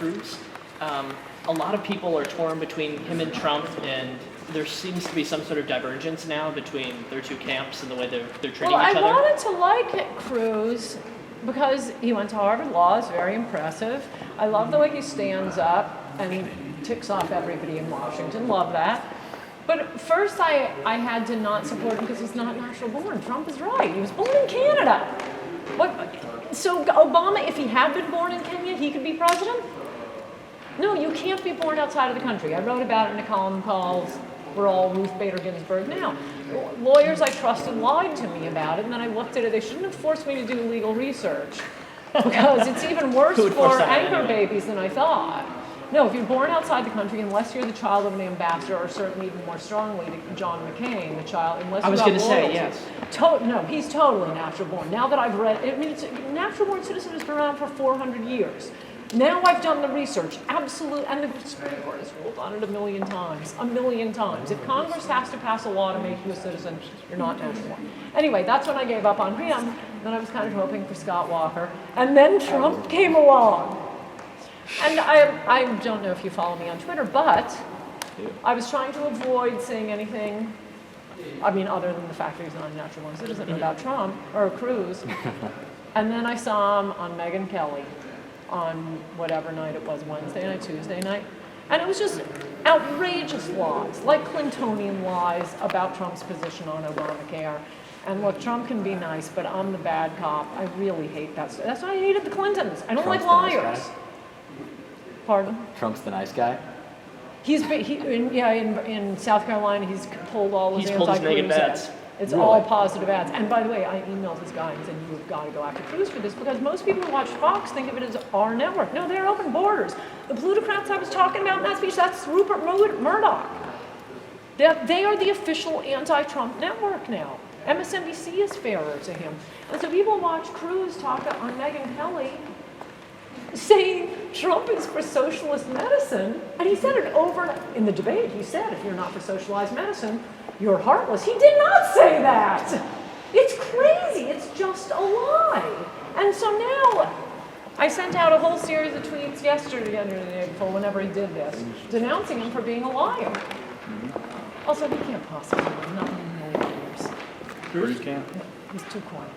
Cruz. A lot of people are torn between him and Trump, and there seems to be some sort of divergence now between their two camps and the way they're treating each other. I wanted to like Cruz because he went to Harvard Law, is very impressive. I love the way he stands up and ticks off everybody in Washington, love that. But first I had to not support him because he's not natural born. Trump is right, he was born in Canada. So Obama, if he had been born in Kenya, he could be president? No, you can't be born outside of the country. I wrote about it in a column called We're All Ruth Bader Ginsburg Now. Lawyers I trusted lied to me about it, and then I looked at it. They shouldn't have forced me to do legal research because it's even worse for anchor babies than I thought. No, if you're born outside the country, unless you're the child of an ambassador, or certainly even more strongly, John McCain, the child, unless I was going to say, yes. No, he's totally natural born. Now that I've read, natural born citizen has been around for 400 years. Now I've done the research, absolute, and the Supreme Court has ruled on it a million times. If Congress has to pass a law to make you a citizen, you're not natural born. Anyway, that's when I gave up on him. Then I was kind of hoping for Scott Walker. And then Trump came along. And I don't know if you follow me on Twitter, but I was trying to avoid saying anything, other than the fact that he's not a natural born citizen, about Trump, or Cruz. And then I saw him on Megyn Kelly on whatever night it was, Wednesday night, Tuesday night. And it was just outrageous lies, like Clintonian lies about Trump's position on Obamacare. And look, Trump can be nice, but I'm the bad cop. I really hate that stuff. That's why I hated the Clintons. I don't like liars. Nice guy? Pardon? Trump's the nice guy? In South Carolina, he's pulled all his anti-Cruz ads. It's really? all positive ads. And by the way, I emailed his guy and said, you've got to go after Cruz for this, because most people who watch Fox think of it as our network. No, they're open borders. The plutocrats I was talking about in that speech, that's Rupert Murdoch. They are the official anti-Trump network now. MSNBC is fairer to him. And so people watch Cruz talk on Megyn Kelly saying Trump is for socialist medicine. And he said it over in the debate. He said, if you're not for socialized medicine, you're heartless. He did not say that. It's crazy. It's just a lie. And so now I sent out a whole series of tweets yesterday or the day before, whenever he did this, denouncing him for being a liar. Also, he can't possibly win, not in a million years. Cruz can't? He's too quiet.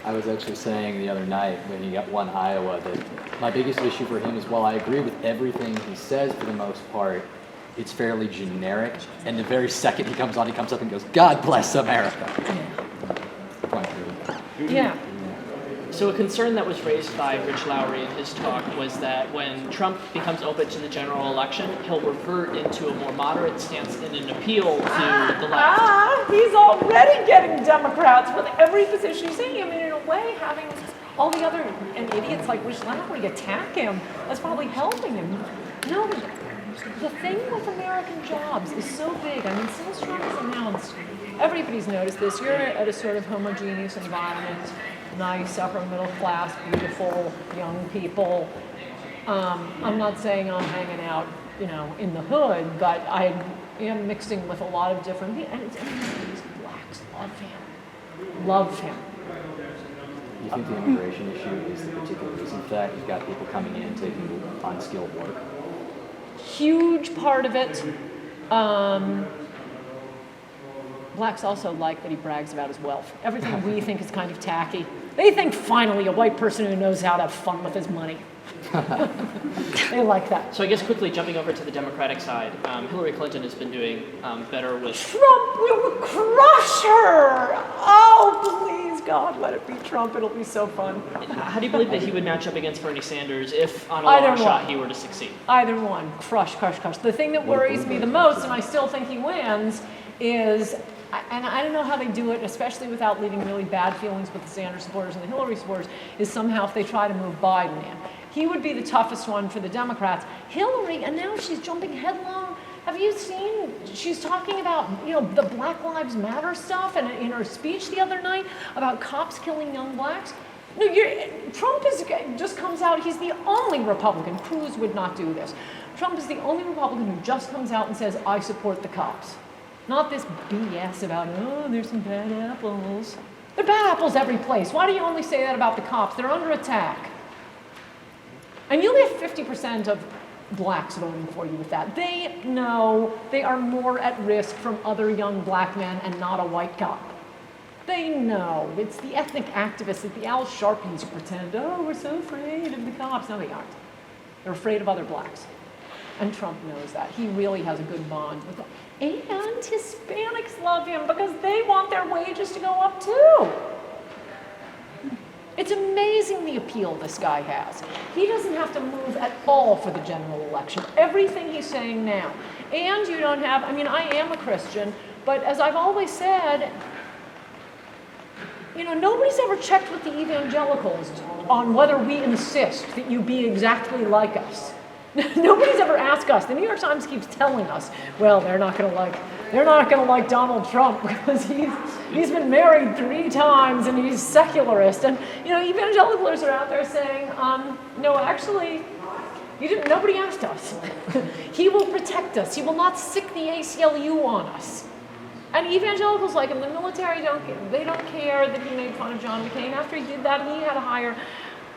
I was actually saying the other night when he won Iowa that my biggest issue for him is, while I agree with everything he says for the most part, it's fairly generic. And the very second he comes up and goes, God bless America. Yeah. So a concern that was raised by Rich Lowry in his talk was that when Trump becomes open to the general election, he'll revert into a more moderate stance in an appeal to the left. He's already getting Democrats with every position he's in. In a way, having all the other idiots like Rich Lowry attack him, that's probably helping him. No, the thing with American jobs is so big. Since Trump has announced, everybody's noticed this. You're at a sort of homogeneous environment. Nice, upper middle class, beautiful young people. I'm not saying I'm hanging out, in the hood, but I am mixing with a lot of different people. And these blacks love him. Do you think the immigration issue is the particular reason for that? You've got people coming in taking unskilled work. Huge part of it. Blacks also like that he brags about his wealth. Everything we think is kind of tacky. They think finally a white person who knows how to have fun with his money. They like that. So I guess quickly jumping over to the Democratic side, Hillary Clinton has been doing better with... Trump will crush her! Oh, please, God, let it be Trump. It'll be so fun. How do you believe that he would match up against Bernie Sanders if, on a long shot, he were to succeed? Either one. Crush. The thing that worries me the most, and I still think he wins, is... And I don't know how they do it, especially without leaving really bad feelings with the Sanders supporters and the Hillary supporters, is somehow if they try to move Biden in. He would be the toughest one for the Democrats. Hillary, and now she's jumping headlong. Have you seen, she's talking about, the Black Lives Matter stuff and in her speech the other night about cops killing young blacks? No, Trump just comes out, he's the only Republican, Cruz would not do this. Trump is the only Republican who just comes out and says, I support the cops. Not this BS about, there's some bad apples. There are bad apples every place. Why do you only say that about the cops? They're under attack. And you'll have 50% of blacks voting for you with that. They know they are more at risk from other young black men and not a white cop. They know. It's the ethnic activists, it's the Al Sharpies who pretend, oh, we're so afraid of the cops. No, they aren't. They're afraid of other blacks. And Trump knows that. He really has a good bond with them. And Hispanics love him because they want their wages to go up too. It's amazing the appeal this guy has. He doesn't have to move at all for the general election. Everything he's saying now. And you don't have, I mean, I am a Christian, but as I've always said, you know, nobody's ever checked with the evangelicals on whether we insist that you be exactly like us. Nobody's ever asked us. The New York Times keeps telling us, well, they're not going to like Donald Trump because he's been married 3 times and he's secularist. And you know, evangelicals are out there saying, no, actually, nobody asked us. He will protect us. He will not sick the ACLU on us. And evangelicals like him, the military don't care that he made fun of John McCain. After he did that, he had to hire.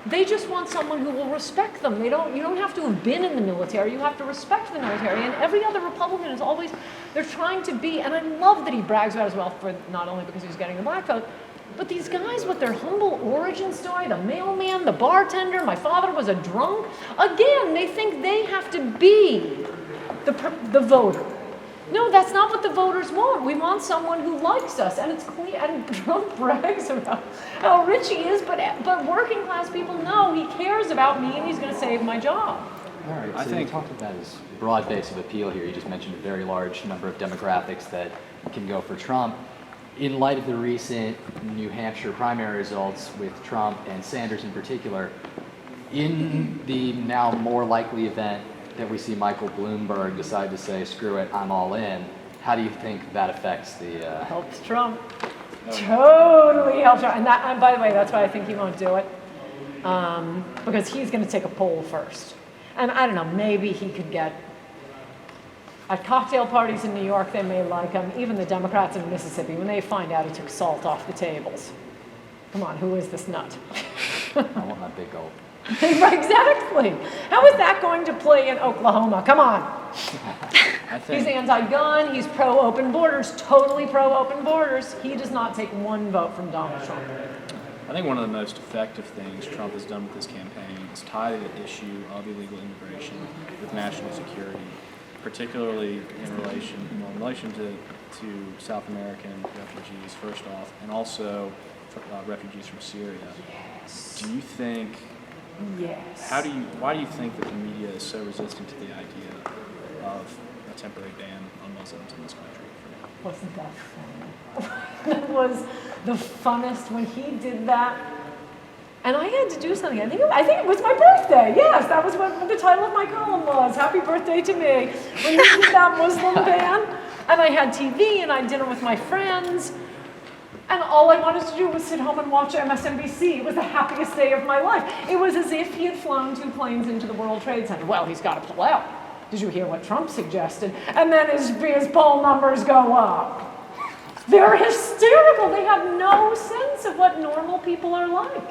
They just want someone who will respect them. You don't have to have been in the military. You have to respect the military. And every other Republican is always, they're trying to be, and I love that he brags about his wealth for not only because he's getting the black vote, but these guys with their humble origin story, the mailman, the bartender, my father was a drunk. Again, they think they have to be the voter. No, that's not what the voters want. We want someone who likes us, and it's clear. And Trump brags about how rich he is, but working class people know he cares about me, and he's going to save my job. All right, so I think you talked about his broad base of appeal here. You just mentioned a very large number of demographics that can go for Trump. In light of the recent New Hampshire primary results with Trump and Sanders in particular, in the now more likely event that we see Michael Bloomberg decide to say, screw it, I'm all in, how do you think that affects the... Helps Trump. Totally helps Trump. And by the way, that's why I think he won't do it. Because he's going to take a poll first. And I don't know, maybe he could get... At cocktail parties in New York, they may like him. Even the Democrats in Mississippi, when they find out he took salt off the tables. Come on, who is this nut? I want my big gulp. Exactly. How is that going to play in Oklahoma? Come on. He's anti-gun. He's pro-open borders. Totally pro-open borders. He does not take one vote from Donald Trump. I think one of the most effective things Trump has done with this campaign is tie the issue of illegal immigration with national security, particularly in relation to South American refugees, first off, and also refugees from Syria. Yes. Do you think... Yes. Why do you think that the media is so resistant to the idea of a temporary ban on Muslims in this country? Wasn't that fun? That was the funnest when he did that. And I had to do something. I think it was my birthday. Yes, that was what the title of my column was. Happy birthday to me. When he did that Muslim ban, and I had TV and I had dinner with my friends. And all I wanted to do was sit home and watch MSNBC. It was the happiest day of my life. It was as if he had flown 2 planes into the World Trade Center. Well, he's got to pull out. Did you hear what Trump suggested? And then his poll numbers go up. They're hysterical. They have no sense of what normal people are like.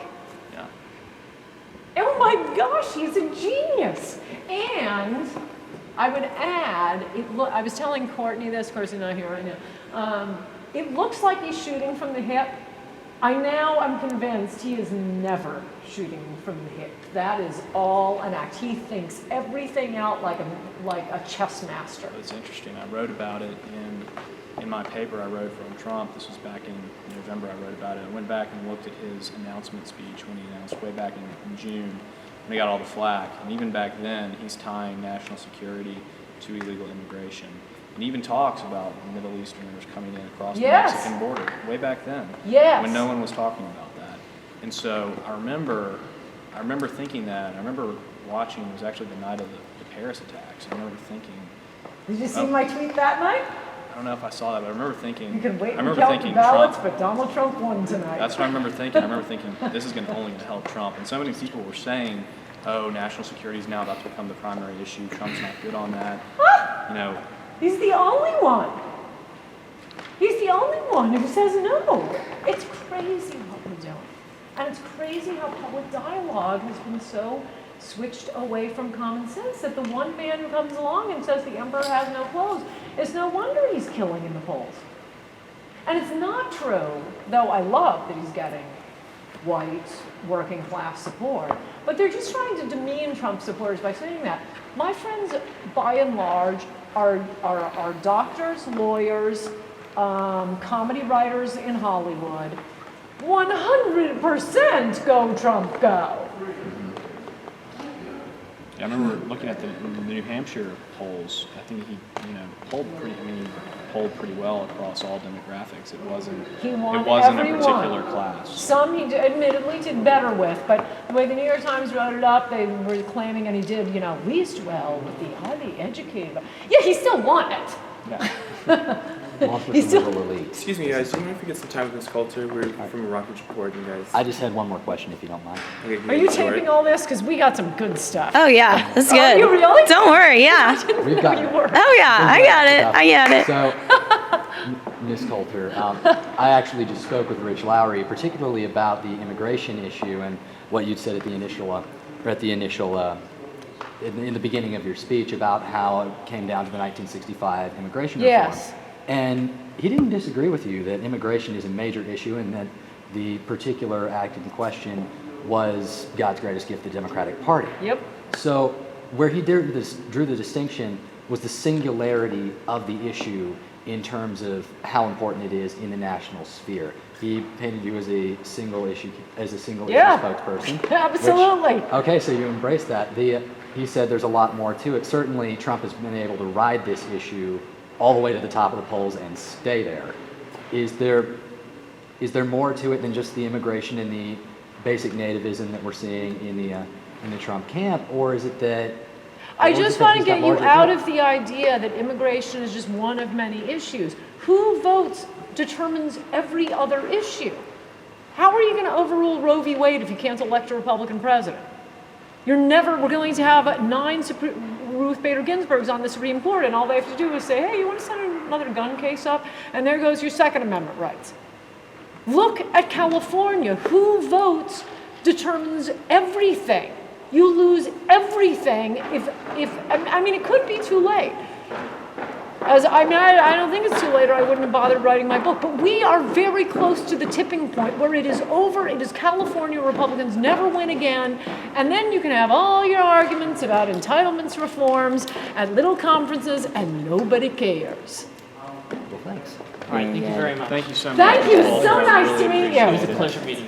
Yeah. Oh my gosh, he's a genius. And I would add, I was telling Courtney this, of course he's not here right now. It looks like he's shooting from the hip. I'm convinced he is never shooting from the hip. That is all an act. He thinks everything out like a chess master. It's interesting. I wrote about it in my paper I wrote from Trump. This was back in November I wrote about it. I went back and looked at his announcement speech when he announced way back in June when he got all the flack. And even back then, he's tying national security to illegal immigration. And even talks about Middle Easterners coming in across the Mexican border way back then, when no one was talking about that. And so I remember thinking that. I remember watching. It was actually the night of the Paris attacks. I remember thinking. Did you see my tweet that night? I don't know if I saw that, but I remember thinking. You can wait and count the ballots, but Donald Trump won tonight. That's what I remember thinking. I remember thinking this is only going to help Trump. And so many people were saying, "Oh, national security is now about to become the primary issue. Trump's not good on that." He's the only one. He's the only one who says no. It's crazy what we're doing. And it's crazy how public dialogue has been so switched away from common sense, that the one man who comes along and says the emperor has no clothes, it's no wonder he's killing in the polls. And it's not true, though I love that he's getting white, working class support, but they're just trying to demean Trump supporters by saying that. My friends, by and large, are doctors, lawyers, comedy writers in Hollywood. 100% go Trump, go. Yeah, I remember looking at the New Hampshire polls. I think he, polled pretty well across all demographics. It wasn't a particular class. Some he admittedly did better with, but the way the New York Times wrote it up, they were claiming, and he did, least well with the highly educated. Yeah, he still won it. Yeah. He's still. Excuse me, guys. Do you mind if we get some time with Ms. Coulter? We're from a Rockridge Report, you guys. I just had one more question, if you don't mind. Okay, Are you taping all this? Because we got some good stuff. Oh yeah, that's good. Are you really? Don't worry, yeah. We've got You were. Oh yeah, I got it. So, Ms. Coulter, I actually just spoke with Rich Lowry, particularly about the immigration issue and what you'd said at the initial, in the beginning of your speech about how it came down to the 1965 immigration reform. Yes. And he didn't disagree with you that immigration is a major issue and that the particular act in question was God's greatest gift, the Democratic Party. Yep. So where he drew the distinction was the singularity of the issue in terms of how important it is in the national sphere. He painted you as a single issue spokesperson. Absolutely. Okay, so you embrace that. He said there's a lot more to it. Certainly, Trump has been able to ride this issue all the way to the top of the polls and stay there. Is there more to it than just the immigration and the basic nativism that we're seeing in the Trump camp, or is it that? I just want to get you out of the idea that immigration is just one of many issues. Who votes determines every other issue. How are you going to overrule Roe v. Wade if you can't elect a Republican president? We're going to have 9 Ruth Bader Ginsburgs on the Supreme Court, and all they have to do is say, hey, you want to send another gun case up? And there goes your Second Amendment rights. Look at California. Who votes determines everything. You lose everything if it could be too late. I don't think it's too late, or I wouldn't have bothered writing my book. But we are very close to the tipping point where it is over. It is California Republicans never win again. And then you can have all your arguments about entitlements reforms at little conferences, and nobody cares. Well, thanks. All right, thank you very much. Thank you so much. Thank you. So nice to meet you. It was a pleasure meeting you.